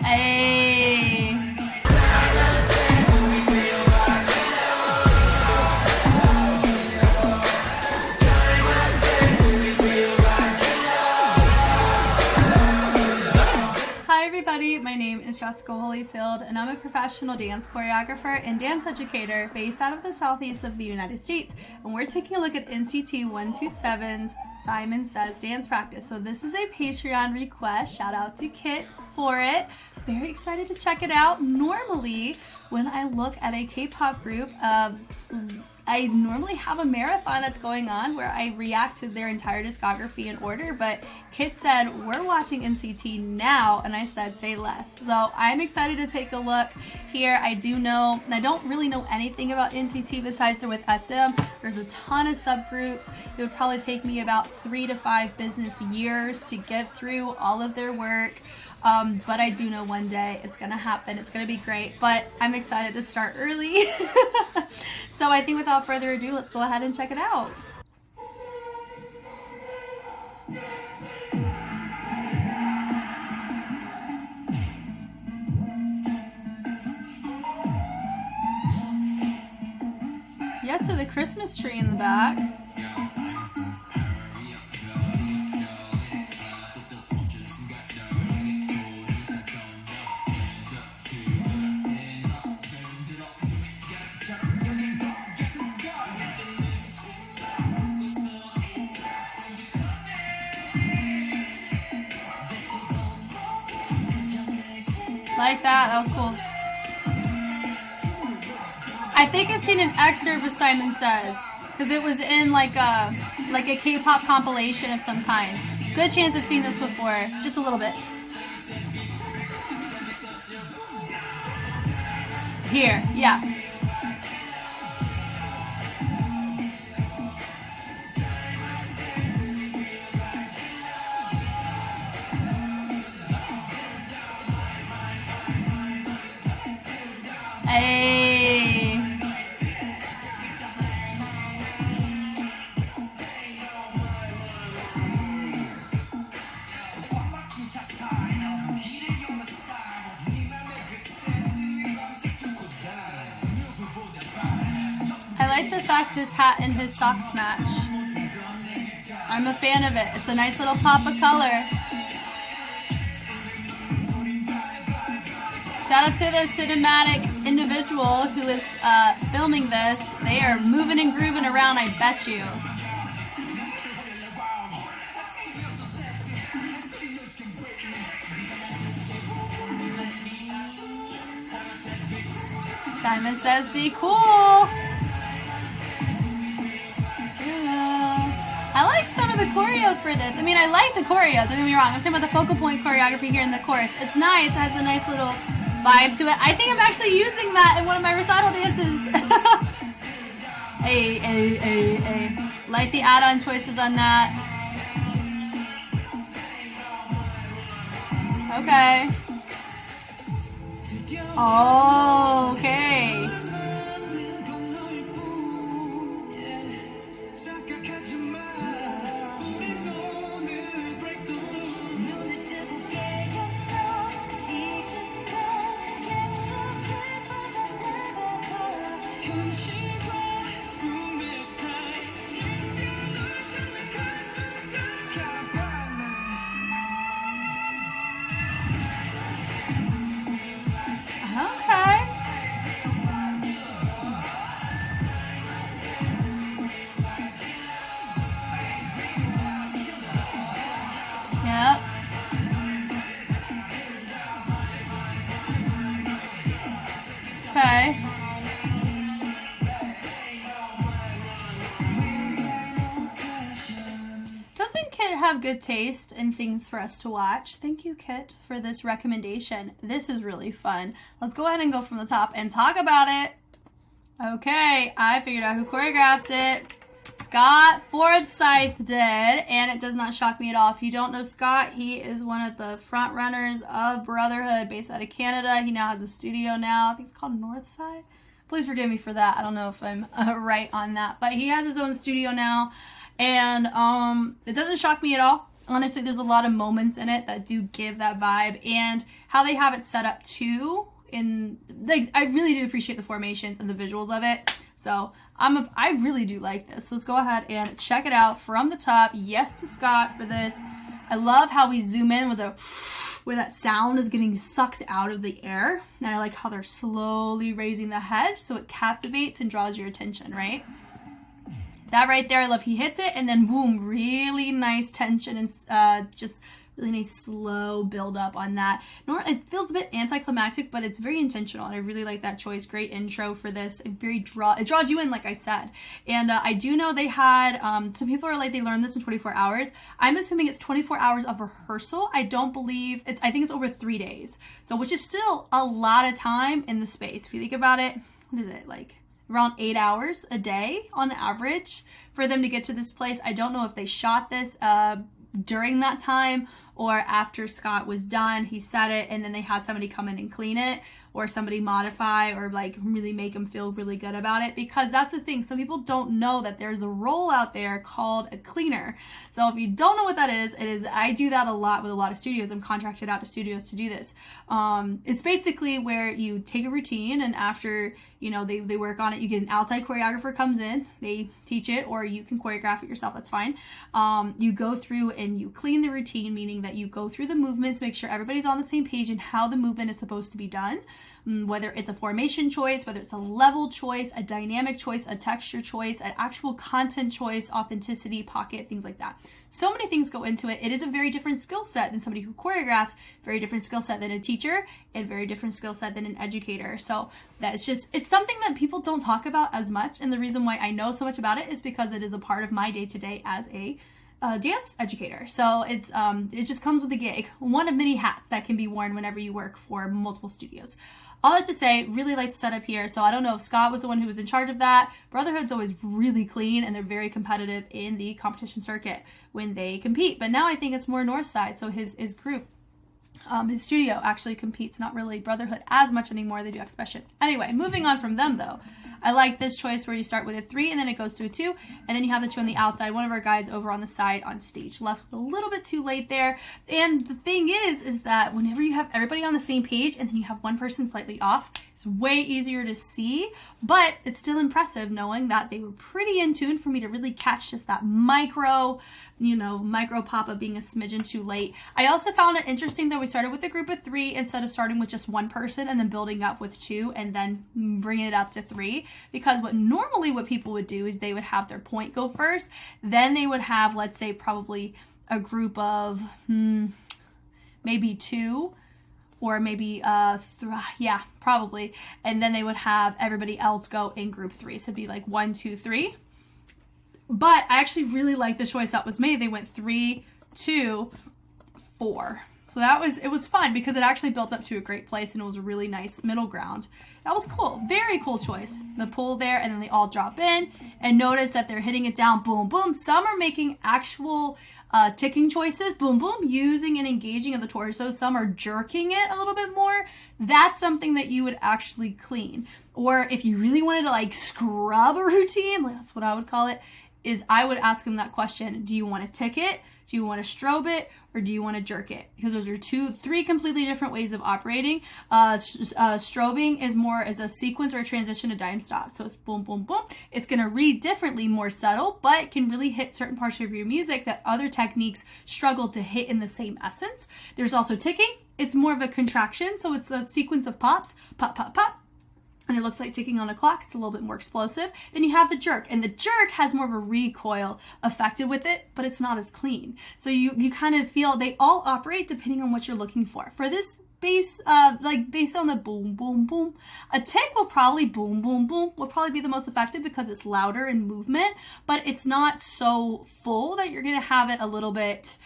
Hey. Hi everybody, my name is Jessica Holyfield and I'm a professional dance choreographer and dance educator based out of the southeast of the United States, and we're taking a look at NCT 127's Simon Says dance practice. So this is a Patreon request, shout out to Kit for it. Very excited to check it out. Normally when I look at a K-pop group, I normally have a marathon that's going on where I react to their entire discography in order, but Kit said, we're watching NCT now, and I said, say less. So I'm excited to take a look here. I don't really know anything about NCT besides they're with SM. There's a ton of subgroups. It would probably take me about 3 to 5 business years to get through all of their work. But I do know one day it's gonna happen. It's gonna be great, but I'm excited to start early. So I think without further ado, let's go ahead and check it out. Yes, so the Christmas tree in the back. Like that was cool. I think I've seen an excerpt of Simon Says, because it was in like a K-pop compilation of some kind. Good chance I've seen this before, just a little bit. Here, yeah. Hey. I like the fact his hat and his socks match. I'm a fan of it. It's a nice little pop of color. Shout out to the cinematic individual who is filming this. They are moving and grooving around, I bet you. Simon Says be cool. I like some of the choreo for this. I mean, I like the choreo, don't get me wrong. I'm talking about the focal point choreography here in the chorus. It's nice, it has a nice little vibe to it. I think I'm actually using that in one of my recital dances. Hey. Like the add-on choices on that. Okay. Oh, okay. Yep. Okay. Doesn't Kit have good taste in things for us to watch? Thank you, Kit, for this recommendation. This is really fun. Let's go ahead and go from the top and talk about it. Okay, I figured out who choreographed it. Scott Forsyth did, and it does not shock me at all. If you don't know Scott, he is one of the front runners of Brotherhood based out of Canada. He now has a studio now. I think it's called Northside. Please forgive me for that. I don't know if I'm right on that, but he has his own studio now, and it doesn't shock me at all. Honestly, there's a lot of moments in it that do give that vibe, and how they have it set up too. I really do appreciate the formations and the visuals of it. So I really do like this. So let's go ahead and check it out from the top. Yes to Scott for this. I love how we zoom in with where that sound is getting sucked out of the air. And I like how they're slowly raising the head so it captivates and draws your attention, right? That right there, I love he hits it, and then boom, really nice tension and just really nice slow build up on that. It feels a bit anticlimactic, but it's very intentional, and I really like that choice. Great intro for this. It draws you in, like I said. And I do know they had some people are like they learned this in 24 hours. I'm assuming it's 24 hours of rehearsal. I don't believe I think it's over 3 days, so which is still a lot of time in the space. If you think about it, what is it like? Around 8 hours a day on average for them to get to this place. I don't know if they shot this during that time or after Scott was done. He said it and then they had somebody come in and clean it, or somebody modify or like really make them feel really good about it, because that's the thing. Some people don't know that there's a role out there called a cleaner. So if you don't know what that is, I do that a lot with a lot of studios. I'm contracted out to studios to do this. It's basically where you take a routine, and after they work on it, you get an outside choreographer comes in, they teach it, or you can choreograph it yourself, that's fine. You go through and you clean the routine, meaning that you go through the movements, make sure everybody's on the same page and how the movement is supposed to be done. Whether it's a formation choice, whether it's a level choice, a dynamic choice, a texture choice, an actual content choice, authenticity, pocket, things like that. So many things go into it. It is a very different skill set than somebody who choreographs, very different skill set than a teacher, and very different skill set than an educator. So it's something that people don't talk about as much. And the reason why I know so much about it is because it is a part of my day-to-day as a dance educator. So it just comes with the gig. One of many hats that can be worn whenever you work for multiple studios. All that to say, really like the setup here. So I don't know if Scott was the one who was in charge of that. Brotherhood's always really clean, and they're very competitive in the competition circuit when they compete. But now I think it's more Northside. So his group, his studio actually competes, not really Brotherhood as much anymore. They do Expression. Anyway, moving on from them though. I like this choice where you start with a 3 and then it goes to a 2, and then you have the 2 on the outside. One of our guys over on the side on stage. Left a little bit too late there. And the thing is that whenever you have everybody on the same page and then you have one person slightly off, it's way easier to see, but it's still impressive knowing that they were pretty in tune for me to really catch just that micro pop of being a smidgen too late. I also found it interesting that we started with a group of 3 instead of starting with just one person and then building up with 2 and then bringing it up to 3, because what people would do is they would have their point go first, then they would have, let's say, probably a group of maybe 2 or maybe probably, and then they would have everybody else go in group 3, so it'd be like 1, 2, 3. But I actually really like the choice that was made. They went 3, 2, 4. So it was fun because it actually built up to a great place, and it was a really nice middle ground. That was cool. Very cool choice. The pull there, and then they all drop in, and notice that they're hitting it down, boom, boom. Some are making actual ticking choices, boom, boom, using and engaging of the torso. Some are jerking it a little bit more. That's something that you would actually clean. Or if you really wanted to like scrub a routine, that's what I would call it, is I would ask them that question. Do you want to tick it? Do you want to strobe it? Or do you want to jerk it? Because those are 3 completely different ways of operating. Strobing is more as a sequence or a transition to dime stop. So it's boom, boom, boom. It's going to read differently, more subtle, but can really hit certain parts of your music that other techniques struggle to hit in the same essence. There's also ticking. It's more of a contraction. So it's a sequence of pops, pop, pop, pop. And it looks like ticking on a clock. It's a little bit more explosive. Then you have the jerk, and the jerk has more of a recoil affected with it, but it's not as clean. So you kind of feel they all operate depending on what you're looking for. For this bass, based on the boom, boom, boom, a tick will probably boom, boom, boom, will probably be the most effective because it's louder in movement, but it's not so full that you're going to have it a little bit,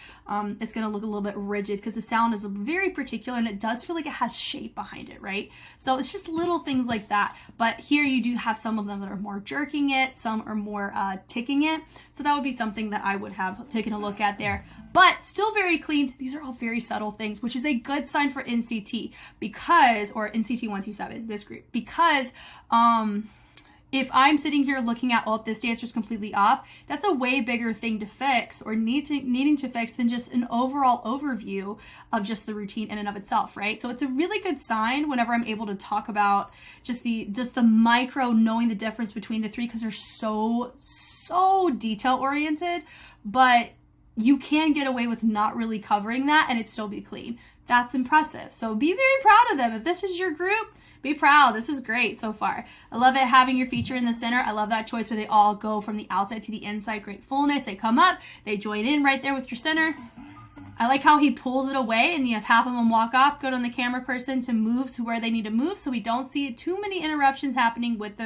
it's going to look a little bit rigid because the sound is very particular and it does feel like it has shape behind it, right? So it's just little things like that. But here you do have some of them that are more jerking it, some are more ticking it. So that would be something that I would have taken a look at there. But still very clean. These are all very subtle things, which is a good sign for NCT or NCT 127, this group, because if I'm sitting here looking at, oh, this dancer's completely off, that's a way bigger thing to fix or needing to fix than just an overall overview of just the routine in and of itself, right? So it's a really good sign whenever I'm able to talk about just the micro, knowing the difference between the three, because they're so detail oriented, but you can get away with not really covering that and it still be clean. That's impressive. So be very proud of them. If this is your group, be proud. This is great so far. I love it having your feature in the center. I love that choice where they all go from the outside to the inside. Great fullness. They come up, they join in right there with your center. I like how he pulls it away and you have half of them walk off. Good on the camera person to move to where they need to move so we don't see too many interruptions happening with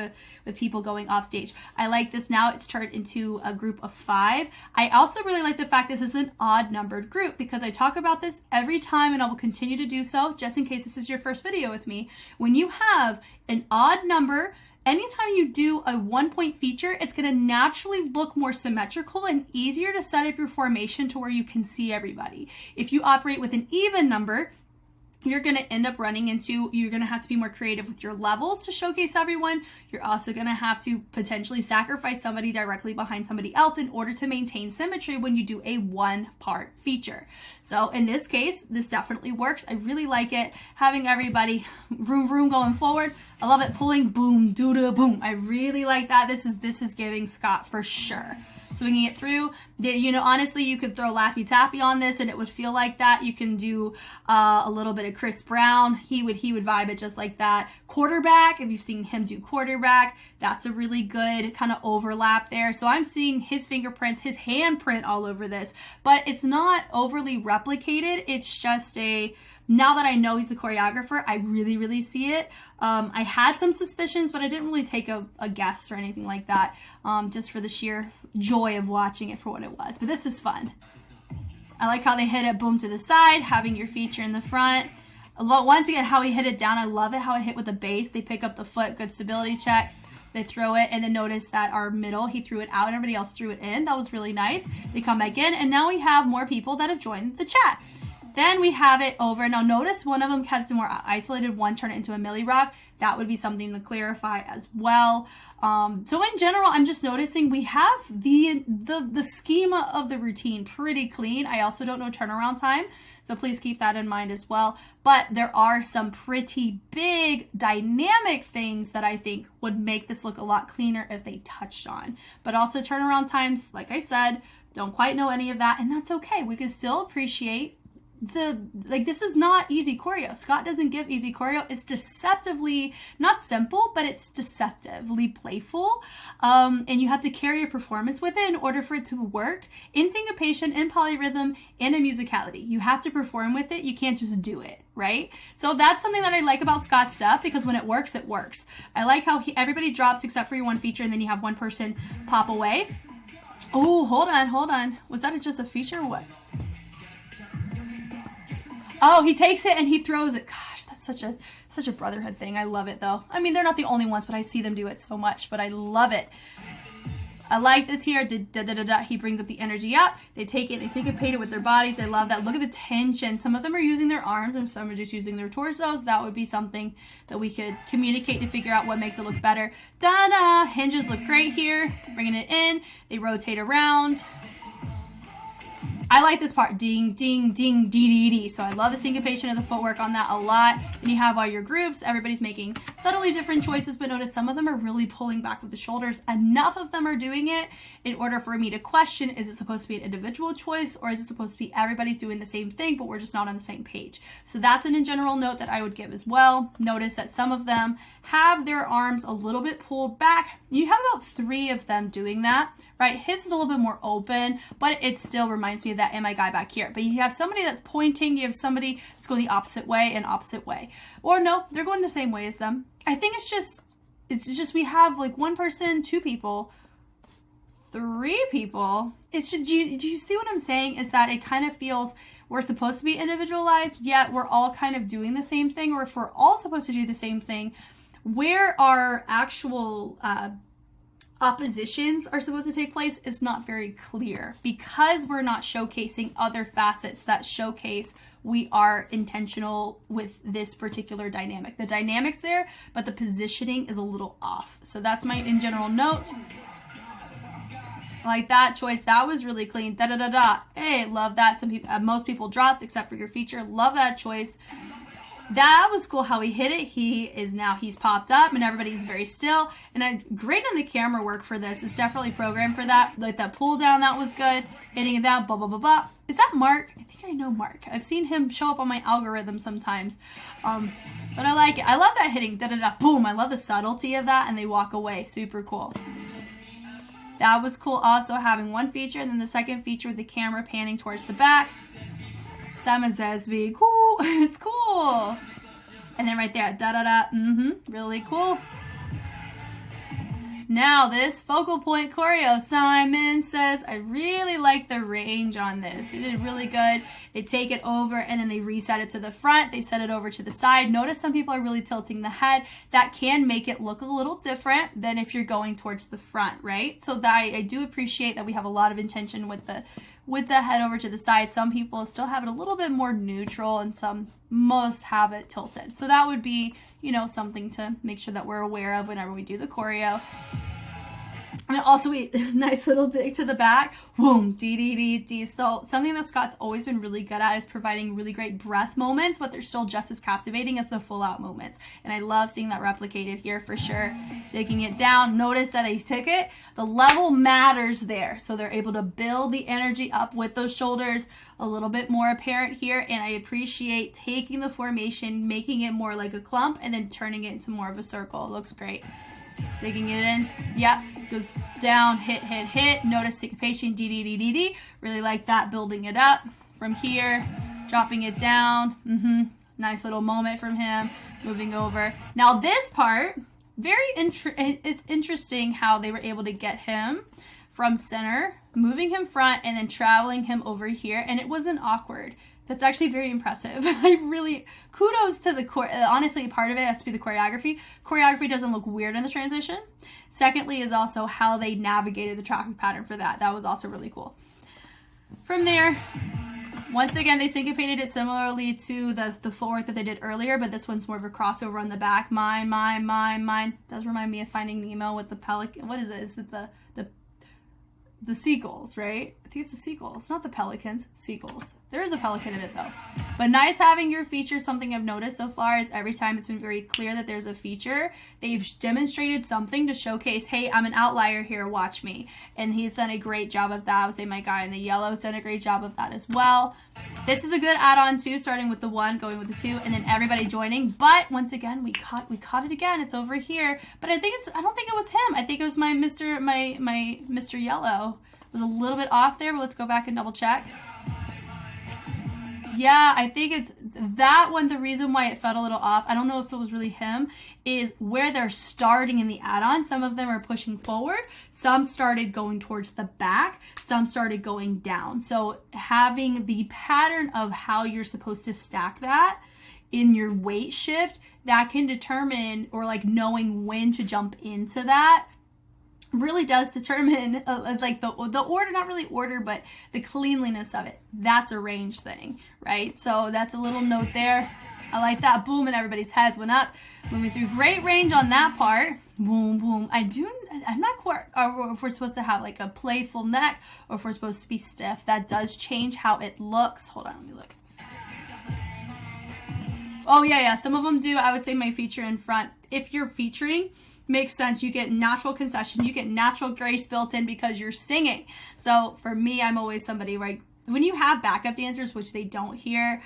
people going off stage. I like this now. It's turned into a group of 5. I also really like the fact this is an odd numbered group because I talk about this every time and I will continue to do so just in case this is your first video with me. When you have an odd number, anytime you do a 1-point feature, it's going to naturally look more symmetrical and easier to set up your formation to where you can see everybody. If you operate with an even number, you're going to end up running into, you're going to have to be more creative with your levels to showcase everyone. You're also going to have to potentially sacrifice somebody directly behind somebody else in order to maintain symmetry when you do a 1-part feature. So in this case, this definitely works. I really like it. Having everybody vroom going forward. I love it. Pulling boom, doo-doo, boom. I really like that. This is giving Scott for sure. Swinging it through. You know, honestly, you could throw Laffy Taffy on this and it would feel like that. You can do a little bit of Chris Brown. He would vibe it just like that. Quarterback, if you've seen him do quarterback, that's a really good kind of overlap there. So I'm seeing his fingerprints, his handprint all over this, but it's not overly replicated. It's just now that I know he's a choreographer, I really see it. I had some suspicions, but I didn't really take a guess or anything like that, just for the sheer joy of watching it for what it was. But this is fun. I like how they hit it boom to the side, having your feature in the front. Once again, how he hit it down, I love it how it hit with the base. They pick up the foot, good stability check. They throw it, and then notice that our middle, he threw it out, and everybody else threw it in. That was really nice. They come back in, and now we have more people that have joined the chat. Then we have it over. Now notice one of them has more isolated, one turn it into a milli rock. That would be something to clarify as well. So in general, I'm just noticing we have the schema of the routine pretty clean. I also don't know turnaround time, so please keep that in mind as well. But there are some pretty big dynamic things that I think would make this look a lot cleaner if they touched on. But also turnaround times, like I said, don't quite know any of that, and that's okay. We can still appreciate this is not easy choreo. Scott doesn't give easy choreo. It's deceptively, not simple, but it's deceptively playful. And you have to carry a performance with it in order for it to work in syncopation, in polyrhythm, and in musicality. You have to perform with it. You can't just do it, right? So that's something that I like about Scott's stuff, because when it works, it works. I like how everybody drops except for your one feature, and then you have one person pop away. Oh, hold on. Was that just a feature or what? Oh, he takes it and he throws it. Gosh, that's such a brotherhood thing. I love it though. I mean, they're not the only ones, but I see them do it so much, but I love it. I like this here. He brings up the energy up. They take it, they syncopate it with their bodies. I love that. Look at the tension. Some of them are using their arms and some are just using their torsos. That would be something that we could communicate to figure out what makes it look better. Da-da! Hinges look great here. Bringing it in. They rotate around. I like this part, ding, ding, ding, dee, dee, dee. So I love the syncopation of the footwork on that a lot. Then you have all your groups. Everybody's making subtly different choices, but notice some of them are really pulling back with the shoulders. Enough of them are doing it in order for me to question, is it supposed to be an individual choice, or is it supposed to be everybody's doing the same thing, but we're just not on the same page? So that's an in general note that I would give as well. Notice that some of them have their arms a little bit pulled back. You have about 3 of them doing that, right? His is a little bit more open, but it still reminds me of that and my guy back here. But you have somebody that's pointing, you have somebody that's going the opposite way and opposite way. Or no, they're going the same way as them. I think it's just we have like 1 person, 2 people, 3 people. It's just, do you see what I'm saying? Is that it kind of feels we're supposed to be individualized, yet we're all kind of doing the same thing. Or if we're all supposed to do the same thing, where our actual oppositions are supposed to take place is not very clear, because we're not showcasing other facets that showcase we are intentional with this particular dynamic. The dynamic's there, but the positioning is a little off. So that's my in general note. Like that choice, that was really clean. Da da da da. Hey, love that. Some people, most people dropped except for your feature. Love that choice. That was cool how he hit it. He's popped up and everybody's very still. And great on the camera work for this. It's definitely programmed for that. Like that pull down, that was good. Hitting it down, blah, blah, blah, blah. Is that Mark? I think I know Mark. I've seen him show up on my algorithm sometimes. But I like it. I love that hitting, da-da-da, boom. I love the subtlety of that, and they walk away. Super cool. That was cool. Also having one feature, and then the second feature with the camera panning towards the back. Sama Zesby, cool. It's cool. And then right there, da-da-da, really cool. Now this focal point choreo, Simon says, I really like the range on this. They did really good. They take it over and then they reset it to the front. They set it over to the side. Notice some people are really tilting the head. That can make it look a little different than if you're going towards the front, right? So that I do appreciate that we have a lot of intention with the head over to the side. Some people still have it a little bit more neutral and most have it tilted. So that would be, something to make sure that we're aware of whenever we do the choreo. And also a nice little dig to the back. Boom, dee, dee, dee, dee. So something that Scott's always been really good at is providing really great breath moments, but they're still just as captivating as the full out moments. And I love seeing that replicated here for sure. Digging it down. Notice that I took it. The level matters there. So they're able to build the energy up with those shoulders a little bit more apparent here. And I appreciate taking the formation, making it more like a clump, and then turning it into more of a circle. It looks great. Digging it in. Yep. Goes down, hit, hit, hit. Notice syncopation, D, D, D, D, D. Really like that, building it up from here, dropping it down. Nice little moment from him, moving over. Now this part, it's interesting how they were able to get him from center, moving him front, and then traveling him over here, and it wasn't awkward. That's actually very impressive. Kudos to the honestly, part of it has to be the choreography. Choreography doesn't look weird in the transition. Secondly is also how they navigated the traffic pattern for that. That was also really cool. From there, once again, they syncopated it similarly to the footwork that they did earlier, but this one's more of a crossover on the back. Mine, mine, mine, mine. Does remind me of Finding Nemo with the pelican. What is it? Is it the seagulls, right? I think it's the seagulls, not the pelicans, seagulls. There is a pelican in it though. But nice having your feature. Something I've noticed so far is every time it's been very clear that there's a feature, they've demonstrated something to showcase, hey, I'm an outlier here, watch me. And he's done a great job of that. I would say my guy in the yellow has done a great job of that as well. This is a good add-on too, starting with the 1, going with the 2, and then everybody joining. But once again, we caught it again. It's over here. But I don't think it was him. I think it was my Mr. Yellow. It was a little bit off there, but let's go back and double check. Yeah, I think it's that one. The reason why it felt a little off, I don't know if it was really him, is where they're starting in the add-on. Some of them are pushing forward. Some started going towards the back. Some started going down. So having the pattern of how you're supposed to stack that in your weight shift, that can determine, or like knowing when to jump into that, really does determine like the order, not really order, but the cleanliness of it. That's a range thing, right? So that's a little note there. I like that. Boom, and everybody's heads went up. Moving through, great range on that part. Boom, boom. I'm not quite, or if we're supposed to have like a playful neck, or if we're supposed to be stiff. That does change how it looks. Hold on, let me look. Oh yeah, some of them do. I would say my feature in front, if you're featuring, makes sense. You get natural concession. You get natural grace built in because you're singing. So for me, I'm always somebody, right? When you have backup dancers, which they don't here,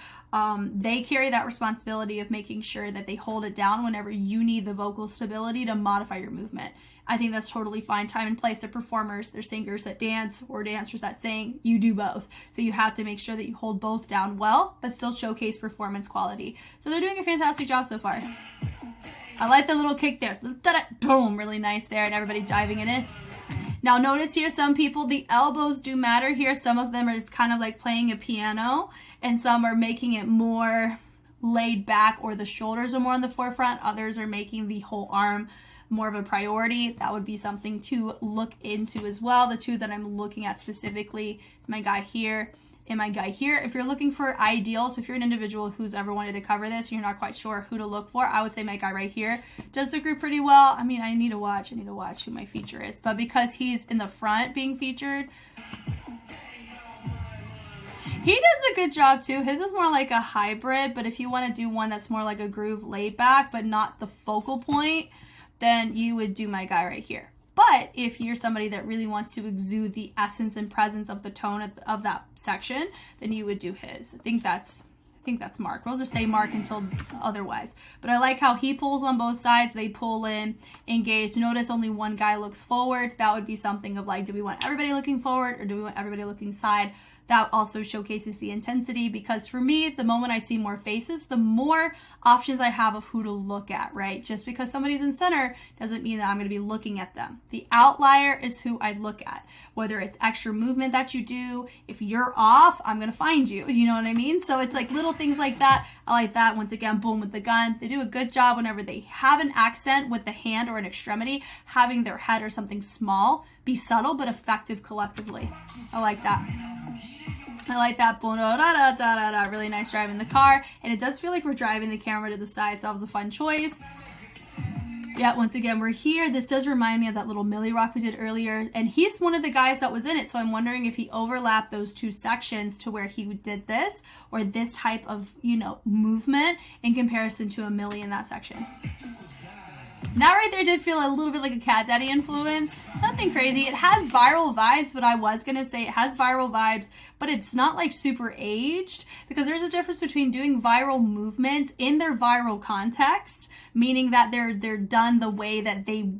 they carry that responsibility of making sure that they hold it down whenever you need the vocal stability to modify your movement. I think that's totally fine. Time and place. They're performers, they're singers that dance, or dancers that sing. You do both. So you have to make sure that you hold both down well, but still showcase performance quality. So they're doing a fantastic job so far. I like the little kick there. Boom, really nice there, and everybody diving it in. Now notice here, some people, the elbows do matter here. Some of them are just kind of like playing a piano, and some are making it more laid back, or the shoulders are more in the forefront. Others are making the whole arm more of a priority, that would be something to look into as well. The two that I'm looking at specifically is my guy here and my guy here. If you're looking for ideals, so if you're an individual who's ever wanted to cover this, you're not quite sure who to look for, I would say my guy right here does the group pretty well. I mean, I need to watch who my feature is, but because he's in the front being featured, he does a good job too. His is more like a hybrid, but if you want to do one that's more like a groove laid back, but not the focal point, then you would do my guy right here. But if you're somebody that really wants to exude the essence and presence of the tone of that section, then you would do his. I think that's Mark. We'll just say Mark until otherwise. But I like how he pulls on both sides. They pull in, engaged. Notice only one guy looks forward. That would be something of like, do we want everybody looking forward or do we want everybody looking side? That also showcases the intensity, because for me, the moment I see more faces, the more options I have of who to look at, right? Just because somebody's in center doesn't mean that I'm going to be looking at them. The outlier is who I look at, whether it's extra movement that you do. If you're off, I'm going to find you. You know what I mean? So it's like little things like that. I like that. Once again, boom with the gun. They do a good job whenever they have an accent with the hand or an extremity, having their head or something small be subtle but effective collectively. I like that. I like that. Really nice driving the car. And it does feel like we're driving the camera to the side, so that was a fun choice. Yeah, once again, we're here. This does remind me of that little Millie Rock we did earlier. And he's one of the guys that was in it. So I'm wondering if he overlapped those two sections to where he did this or this type of, movement in comparison to a Millie in that section. That right there did feel a little bit like a Cat Daddy influence. Nothing crazy. It has viral vibes, but I was going to say it has viral vibes, but it's not like super aged, because there's a difference between doing viral movements in their viral context, meaning that they're done the way that they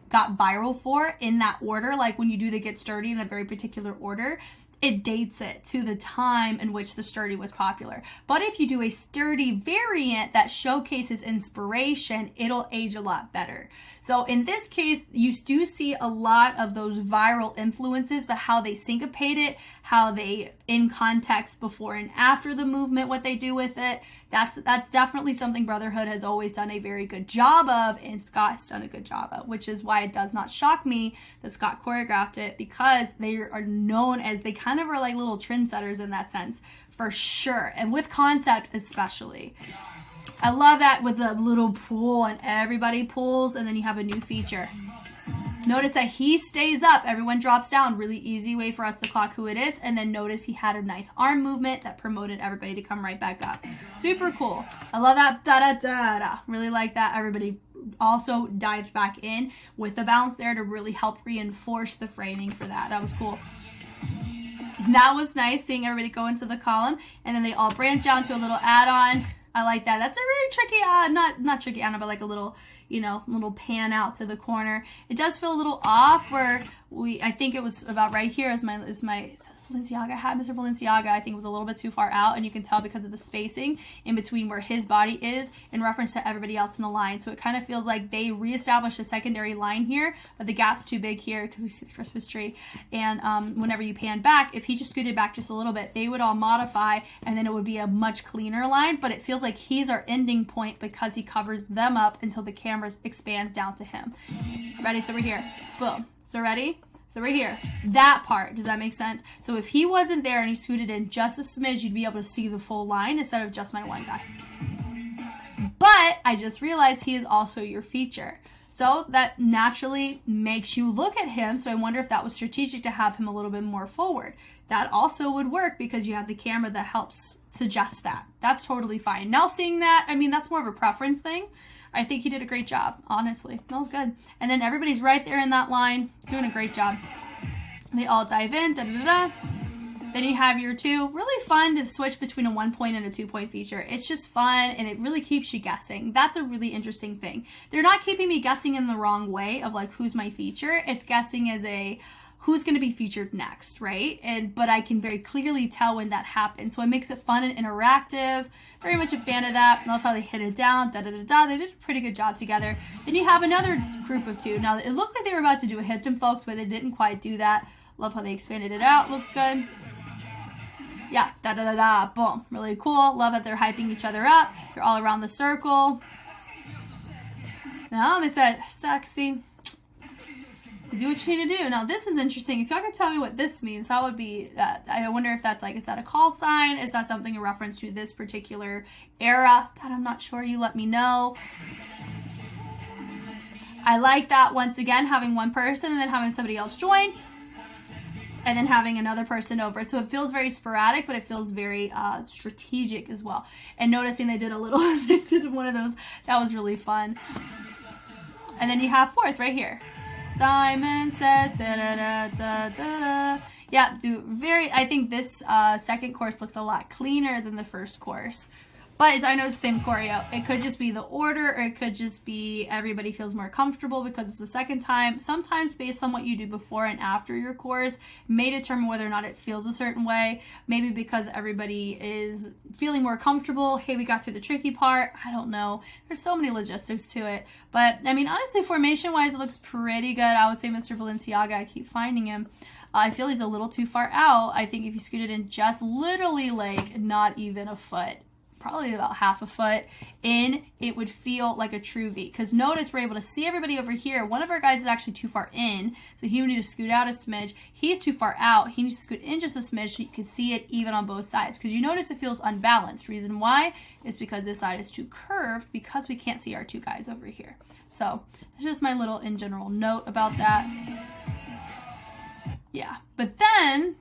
got viral for in that order. Like when you do the Get Sturdy in a very particular order, it dates it to the time in which the sturdy was popular. But if you do a sturdy variant that showcases inspiration, it'll age a lot better. So in this case, you do see a lot of those viral influences, but how they syncopate it, how they in context before and after the movement, what they do with it, that's definitely something Brotherhood has always done a very good job of, and Scott's done a good job of, which is why it does not shock me that Scott choreographed it, because they are known as, they kind of are like little trendsetters in that sense, for sure, and with concept especially. I love that with the little pool and everybody pulls, and then you have a new feature. Notice that he stays up, everyone drops down. Really easy way for us to clock who it is. And then notice he had a nice arm movement that promoted everybody to come right back up. Super cool. I love that. Da-da-da-da. Really like that. Everybody also dived back in with the bounce there to really help reinforce the framing for that. That was cool. That was nice, seeing everybody go into the column. And then they all branch out to a little add-on. I like that. That's a really tricky, not tricky Anna, but like a little, little pan out to the corner. It does feel a little off where I think it was about right here is my Balenciaga hat, Mr. Balenciaga. I think it was a little bit too far out, and you can tell because of the spacing in between where his body is in reference to everybody else in the line. So it kind of feels like they reestablished a secondary line here, but the gap's too big here because we see the Christmas tree. And whenever you pan back, if he just scooted back just a little bit, they would all modify, and then it would be a much cleaner line. But it feels like he's our ending point because he covers them up until the camera expands down to him. Ready? So we're here. Boom. So ready? So right here, that part, does that make sense? So if he wasn't there and he scooted in just a smidge, you'd be able to see the full line instead of just my one guy. But I just realized he is also your feature. So that naturally makes you look at him. So I wonder if that was strategic to have him a little bit more forward. That also would work because you have the camera that helps suggest that. That's totally fine. Now seeing that, I mean, that's more of a preference thing. I think he did a great job, honestly. That was good. And then everybody's right there in that line, doing a great job. They all dive in, da-da-da-da. Then you have your two. Really fun to switch between a 1 point and a 2 point feature. It's just fun, and it really keeps you guessing. That's a really interesting thing. They're not keeping me guessing in the wrong way of like, who's my feature. It's guessing as a, who's going to be featured next, right? But I can very clearly tell when that happens. So it makes it fun and interactive. Very much a fan of that. Love how they hit it down. Da-da-da-da. They did a pretty good job together. Then you have another group of two. Now, it looked like they were about to do a hit them, folks, but they didn't quite do that. Love how they expanded it out. Looks good. Yeah, da-da-da-da. Boom. Really cool. Love that they're hyping each other up. They're all around the circle. No, they said, sexy. Do what you need to do. Now, this is interesting. If y'all could tell me what this means, that would be, I wonder if that's like, is that a call sign? Is that something in reference to this particular era? That I'm not sure. You let me know. I like that, once again, having one person and then having somebody else join. And then having another person over. So it feels very sporadic, but it feels very strategic as well. And noticing they did a little, they did one of those. That was really fun. And then you have fourth right here. Simon says, da da da da da da. Yeah, I think this second course looks a lot cleaner than the first course. But I know it's the same choreo. It could just be the order, or it could just be everybody feels more comfortable because it's the second time. Sometimes based on what you do before and after your course may determine whether or not it feels a certain way. Maybe because everybody is feeling more comfortable. Hey, we got through the tricky part. I don't know. There's so many logistics to it. But I mean, honestly, formation-wise, it looks pretty good. I would say Mr. Balenciaga, I keep finding him. I feel he's a little too far out. I think if you scooted in just literally like not even a foot, probably about half a foot in, it would feel like a true V. Because notice we're able to see everybody over here. One of our guys is actually too far in, so he would need to scoot out a smidge. He's too far out. He needs to scoot in just a smidge so you can see it even on both sides. Because you notice it feels unbalanced. Reason why is because this side is too curved because we can't see our two guys over here. So that's just my little in general note about that. Yeah, but then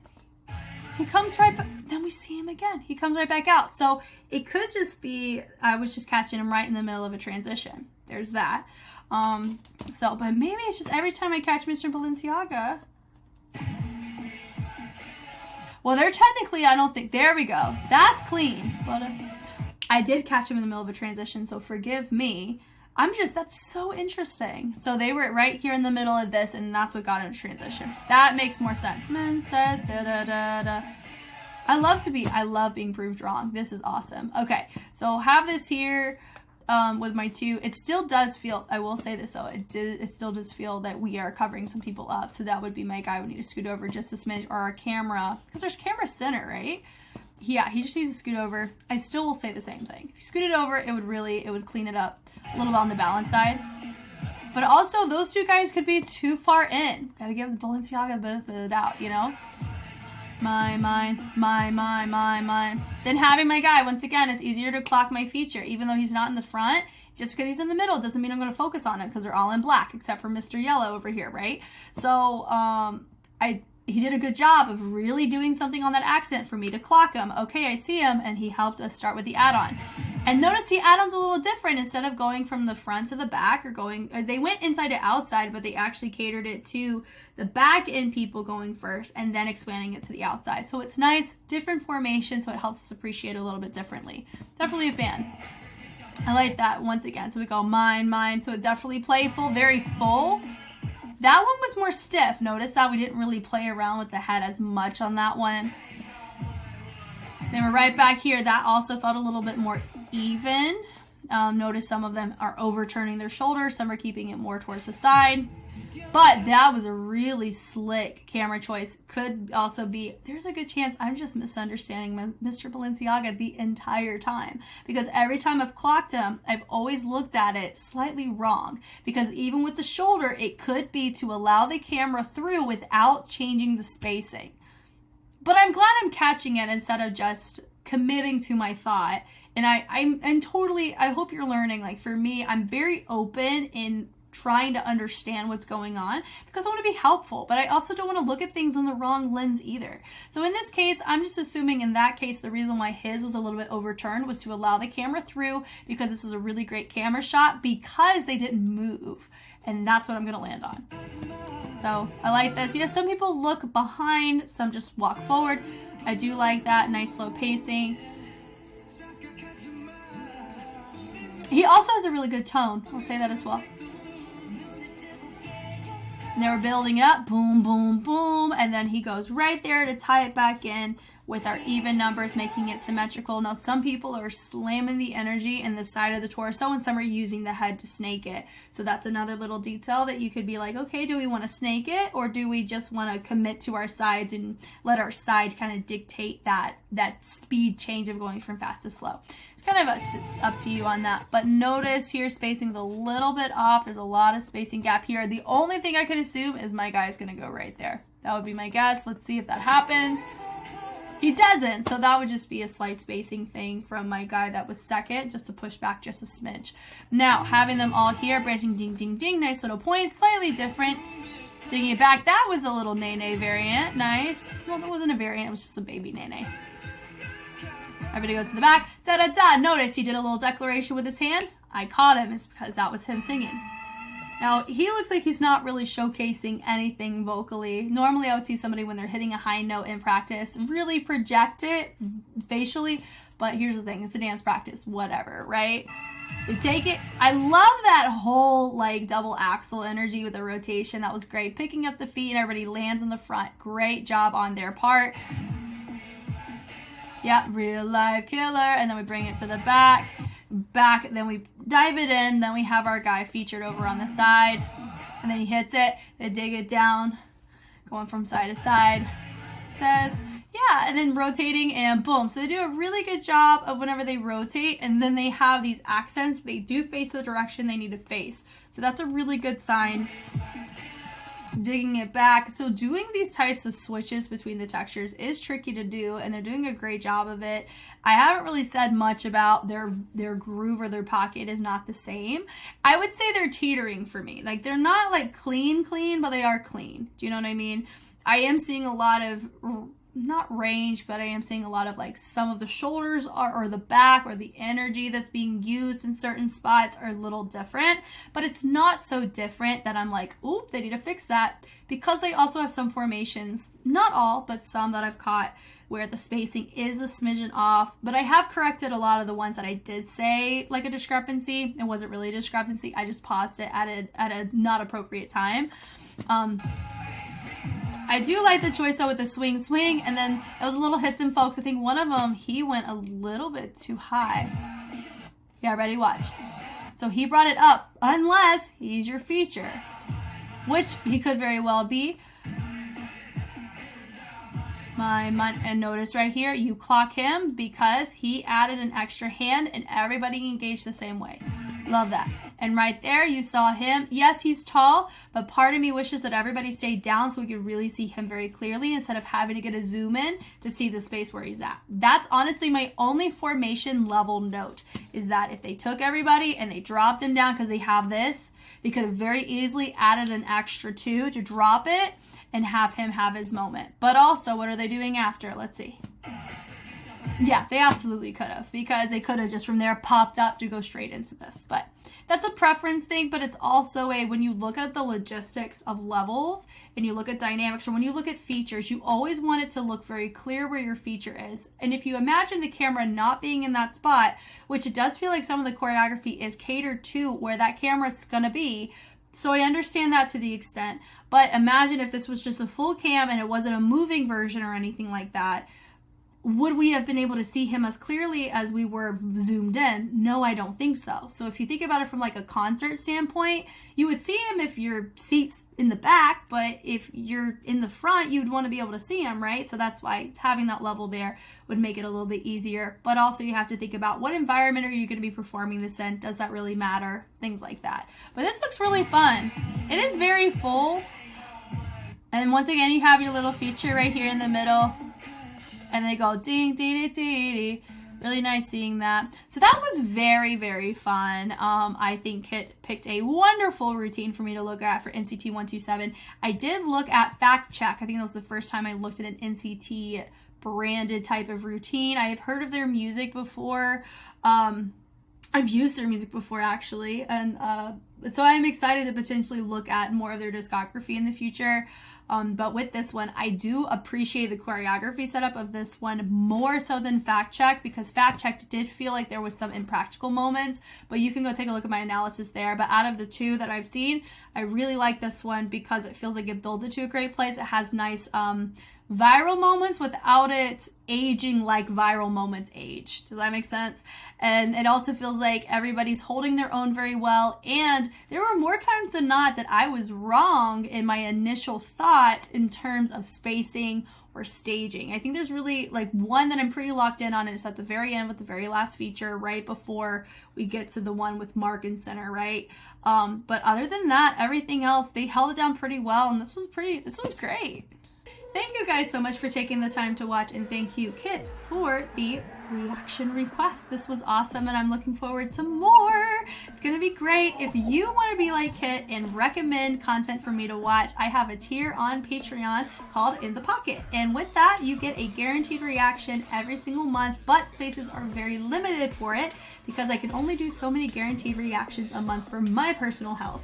he comes right back, then we see him again. He comes right back out. So it could just be, I was just catching him right in the middle of a transition. There's that. But maybe it's just every time I catch Mr. Balenciaga. Well, they're technically, I don't think, there we go. That's clean. But I did catch him in the middle of a transition, so forgive me. That's so interesting. So they were right here in the middle of this, and that's what got him to transition. That makes more sense. Men says, da da da da. I love being proved wrong. This is awesome. Okay, so have this here with my two. It still does feel, I will say this though, it still does feel that we are covering some people up. So that would be my guy. We need to scoot over just a smidge, or our camera, because there's camera center, right? Yeah, he just needs to scoot over. I still will say the same thing. If you scoot it over, it would clean it up a little bit on the balance side. But also, those two guys could be too far in. Gotta give the Balenciaga the benefit of the doubt, you know? Mine. Then having my guy, once again, it's easier to clock my feature. Even though he's not in the front, just because he's in the middle doesn't mean I'm going to focus on him, because they're all in black, except for Mr. Yellow over here, right? So, he did a good job of really doing something on that accent for me to clock him. Okay, I see him, and he helped us start with the add-on. And notice the add-on's a little different. Instead of going from the front to the back, or they went inside to outside, but they actually catered it to the back end people going first and then expanding it to the outside. So it's nice, different formation, so it helps us appreciate it a little bit differently. Definitely a fan. I like that once again. So we go mine, so it's definitely playful, very full. That one was more stiff. Notice that we didn't really play around with the head as much on that one. Then we're right back here. That also felt a little bit more even. Notice some of them are overturning their shoulders. Some are keeping it more towards the side. But that was a really slick camera choice. Could also be, there's a good chance I'm just misunderstanding Mr. Balenciaga the entire time. Because every time I've clocked him, I've always looked at it slightly wrong. Because even with the shoulder, it could be to allow the camera through without changing the spacing. But I'm glad I'm catching it instead of just committing to my thought. And I'm totally, I hope you're learning, like for me, I'm very open in trying to understand what's going on because I want to be helpful, but I also don't want to look at things in the wrong lens either. So in this case, I'm just assuming in that case, the reason why his was a little bit overturned was to allow the camera through, because this was a really great camera shot because they didn't move. And that's what I'm going to land on. So I like this. Yes, some people look behind, some just walk forward. I do like that. Nice slow pacing. He also has a really good tone. I'll say that as well. And they were building it up, boom, boom, boom, and then he goes right there to tie it back in with our even numbers, making it symmetrical. Now, some people are slamming the energy in the side of the torso, and some are using the head to snake it. So that's another little detail that you could be like, okay, do we want to snake it, or do we just want to commit to our sides and let our side kind of dictate that speed change of going from fast to slow? It's kind of up to you on that. But notice here spacing's a little bit off. There's a lot of spacing gap here. The only thing I could assume is my guy's gonna go right there. That would be my guess. Let's see if that happens. He doesn't, so that would just be a slight spacing thing from my guy that was second, just to push back just a smidge. Now, having them all here, branching ding, ding, ding, nice little points, slightly different. Digging it back, that was a little nene variant, nice. Well, that wasn't a variant, it was just a baby nene. Everybody goes to the back, da-da-da. Notice he did a little declaration with his hand. I caught him, it's because that was him singing. Now, he looks like he's not really showcasing anything vocally. Normally, I would see somebody when they're hitting a high note in practice really project it facially, but here's the thing, it's a dance practice, whatever, right? They take it. I love that whole like double axel energy with the rotation. That was great. Picking up the feet and everybody lands in the front. Great job on their part. Yeah, real life killer. And then we bring it to the back, then we dive it in, then we have our guy featured over on the side, and then he hits it, they dig it down, going from side to side, says, yeah, and then rotating, and boom. So they do a really good job of whenever they rotate, and then they have these accents, they do face the direction they need to face. So that's a really good sign. Digging it back. So doing these types of switches between the textures is tricky to do, and they're doing a great job of it. I haven't really said much about their groove or their pocket is not the same. I would say they're teetering for me. Like they're not like clean, but they are clean. Do you know what I mean? I am seeing a lot of, not range, but I am seeing a lot of like some of the shoulders or the back or the energy that's being used in certain spots are a little different, but it's not so different that I'm like, oop, they need to fix that, because they also have some formations, not all, but some that I've caught where the spacing is a smidgen off, but I have corrected a lot of the ones that I did say like a discrepancy. It wasn't really a discrepancy. I just paused it at a not appropriate time. I do like the choice though with the swing, and then it was a little hit them folks. I think one of them, he went a little bit too high. Yeah, ready, watch. So he brought it up, unless he's your feature, which he could very well be. And notice right here, you clock him because he added an extra hand and everybody engaged the same way. Love that. And right there, you saw him. Yes, he's tall, but part of me wishes that everybody stayed down so we could really see him very clearly instead of having to get a zoom in to see the space where he's at. That's honestly my only formation level note, is that if they took everybody and they dropped him down because they have this, they could have very easily added an extra 2 to drop it and have him have his moment. But also, what are they doing after? Let's see. Yeah, they absolutely could have, because they could have just from there popped up to go straight into this. But that's a preference thing, but it's also when you look at the logistics of levels and you look at dynamics, or when you look at features, you always want it to look very clear where your feature is. And if you imagine the camera not being in that spot, which it does feel like some of the choreography is catered to where that camera's gonna be, so I understand that to the extent, but imagine if this was just a full cam and it wasn't a moving version or anything like that. Would we have been able to see him as clearly as we were zoomed in? No, I don't think so. So if you think about it from like a concert standpoint, you would see him if your seat's in the back, but if you're in the front, you'd want to be able to see him, right? So that's why having that level there would make it a little bit easier. But also you have to think about what environment are you going to be performing this in? Does that really matter? Things like that. But this looks really fun. It is very full. And once again, you have your little feature right here in the middle. And they go ding, ding, ding, ding, ding. Really nice seeing that. So that was very, very fun. I think Kit picked a wonderful routine for me to look at for NCT 127. I did look at Fact Check. I think that was the first time I looked at an NCT branded type of routine. I have heard of their music before. I've used their music before actually. And so I'm excited to potentially look at more of their discography in the future. But with this one, I do appreciate the choreography setup of this one more so than Fact Check, because Fact Check did feel like there was some impractical moments, but you can go take a look at my analysis there. But out of the two that I've seen, I really like this one because it feels like it builds it to a great place. It has nice viral moments without it aging like viral moments age. Does that make sense? And it also feels like everybody's holding their own very well. And there were more times than not that I was wrong in my initial thought in terms of spacing or staging. I think there's really like one that I'm pretty locked in on, and it's at the very end with the very last feature right before we get to the one with Mark and Center, right? But other than that, everything else, they held it down pretty well, and this was great. Thank you guys so much for taking the time to watch, and thank you, Kit, for the reaction request. This was awesome, and I'm looking forward to more. It's gonna be great. If you want to be like Kit and recommend content for me to watch, I have a tier on Patreon called In the Pocket, and with that you get a guaranteed reaction every single month, but spaces are very limited for it because I can only do so many guaranteed reactions a month for my personal health.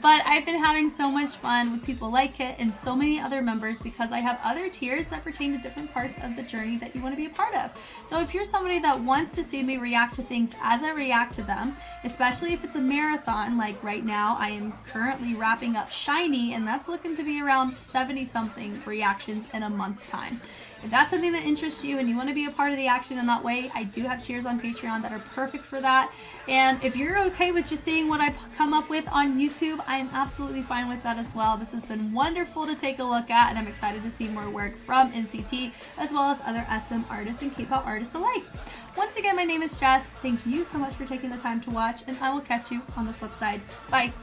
But I've been having so much fun with people like Kit and so many other members because I have other tiers that pertain to different parts of the journey that you want to be a part of. So if you're somebody that wants to see me react to things as I react to them, especially if it's a marathon, like right now I am currently wrapping up Shiny, and that's looking to be around 70 something reactions in a month's time. If that's something that interests you and you want to be a part of the action in that way, I do have tiers on Patreon that are perfect for that. And if you're okay with just seeing what I come up with on YouTube, I am absolutely fine with that as well. This has been wonderful to take a look at, and I'm excited to see more work from NCT as well as other SM artists and K-pop artists alike. Once again, my name is Jess. Thank you so much for taking the time to watch, and I will catch you on the flip side. Bye!